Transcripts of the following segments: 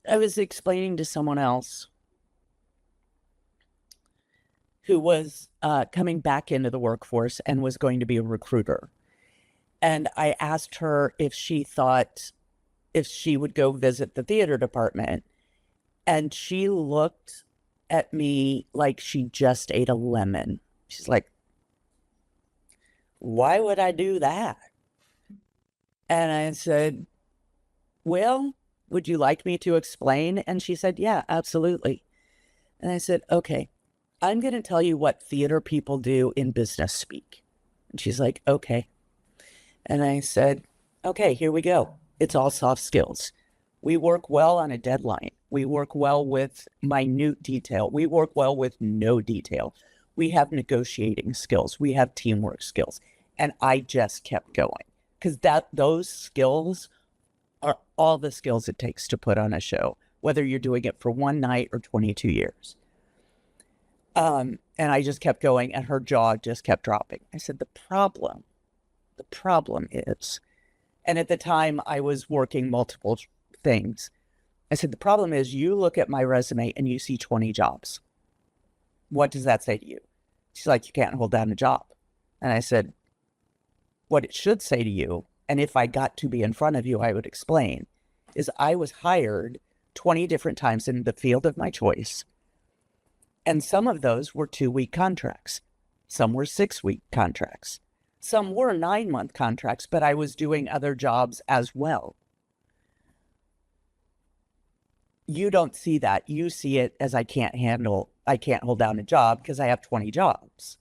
I was explaining to someone else who was coming back into the workforce and was going to be a recruiter. And I asked her if she thought if she would go visit the theater department. And she looked at me like she just ate a lemon. She's like, why would I do that? And I said, well, would you like me to explain? And she said, yeah, absolutely. And I said, okay, I'm going to tell you what theater people do in business speak. And she's like, okay. And I said, okay, here we go. It's all soft skills. We work well on a deadline. We work well with minute detail. We work well with no detail. We have negotiating skills. We have teamwork skills. And I just kept going because those skills are all the skills it takes to put on a show, whether you're doing it for one night or 22 years. And I just kept going and her jaw just kept dropping. I said, the problem is, and at the time I was working multiple things. I said, the problem is you look at my resume and you see 20 jobs. What does that say to you? She's like, you can't hold down a job. And I said, what it should say to you, and if I got to be in front of you, I would explain, is I was hired 20 different times in the field of my choice. And some of those were 2-week contracts. Some were 6-week contracts. Some were 9-month contracts, but I was doing other jobs as well. You don't see that. You see it as I can't hold down a job because I have 20 jobs.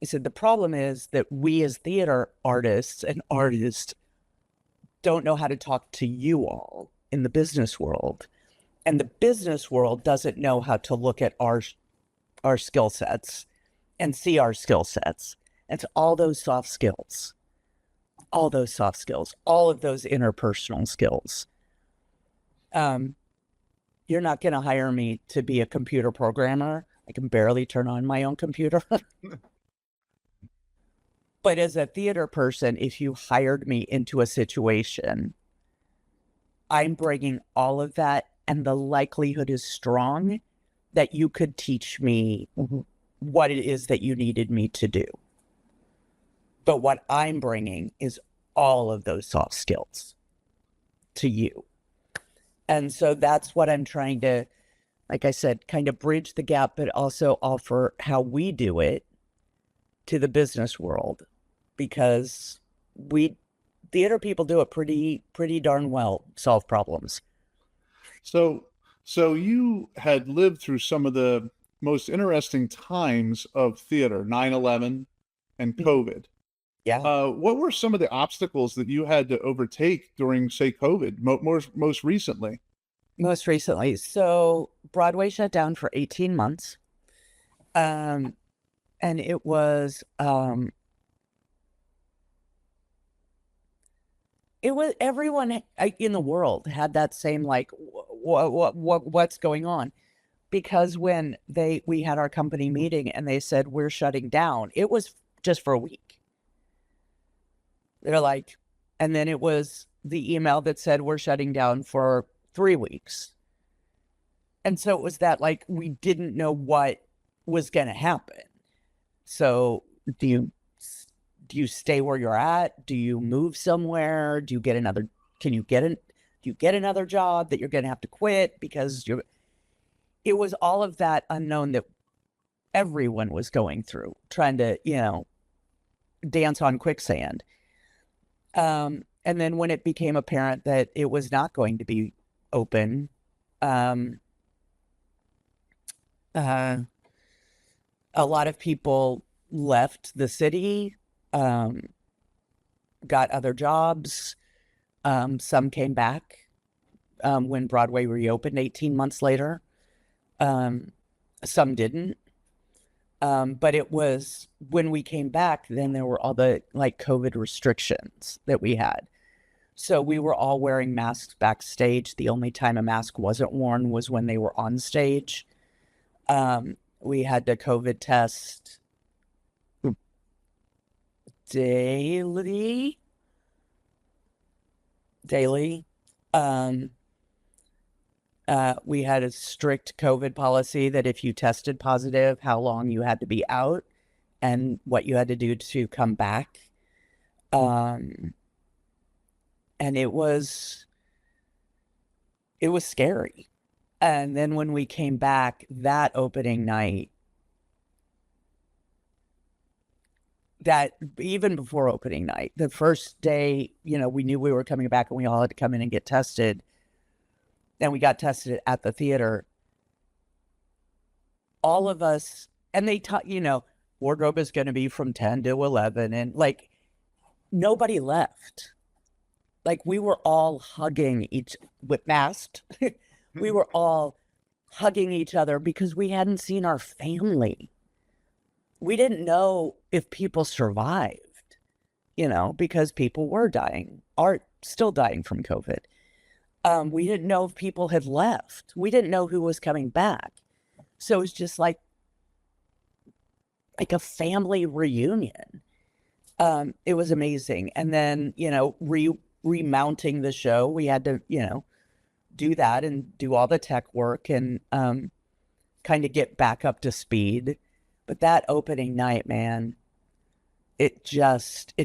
I said, the problem is that we as theater artists and artists don't know how to talk to you all in the business world. And the business world doesn't know how to look at our skill sets and see our skill sets. It's all those soft skills, all of those interpersonal skills. You're not going to hire me to be a computer programmer. I can barely turn on my own computer. But as a theater person, if you hired me into a situation, I'm bringing all of that, and the likelihood is strong that you could teach me what it is that you needed me to do. But what I'm bringing is all of those soft skills to you. And so that's what I'm trying to, like I said, kind of bridge the gap, but also offer how we do it to the business world, because theater people do it pretty darn well, solve problems. So, so you had lived through some of the most interesting times of theater, 9/11 and COVID. Yeah. What were some of the obstacles that you had to overtake during, say, COVID, most recently? Most recently. So Broadway shut down for 18 months. And it was everyone in the world had that same like what's going on, because when we had our company meeting and they said we're shutting down, it was just for a week. They're like, and then it was the email that said we're shutting down for 3 weeks. And so it was that like we didn't know what was going to happen. So do you stay where you're at? Do you move somewhere? Do you get another job that you're going to have to quit because it was all of that unknown that everyone was going through, trying to, dance on quicksand. And then when it became apparent that it was not going to be open, a lot of people left the city, got other jobs. Some came back when Broadway reopened 18 months later. Some didn't. But it was when we came back, then there were all the like COVID restrictions that we had. So we were all wearing masks backstage. The only time a mask wasn't worn was when they were on stage. We had to COVID test daily. We had a strict COVID policy that if you tested positive, how long you had to be out and what you had to do to come back. And it was scary. And then when we came back that opening night, that even before opening night, the first day, we knew we were coming back and we all had to come in and get tested. And we got tested at the theater. All of us, and they taught, wardrobe is going to be from 10 to 11. And like, nobody left. Like, we were all hugging with masks. We were all hugging each other because we hadn't seen our family. We didn't know if people survived, because people were dying, are still dying from COVID. We didn't know if people had left. We didn't know who was coming back. So it was just like a family reunion. It was amazing. And then, remounting the show, we had to, do that and do all the tech work and kind of get back up to speed. But that opening night, man, it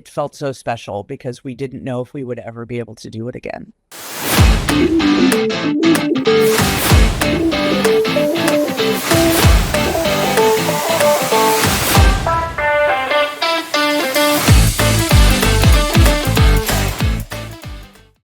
felt so special because we didn't know if we would ever be able to do it again.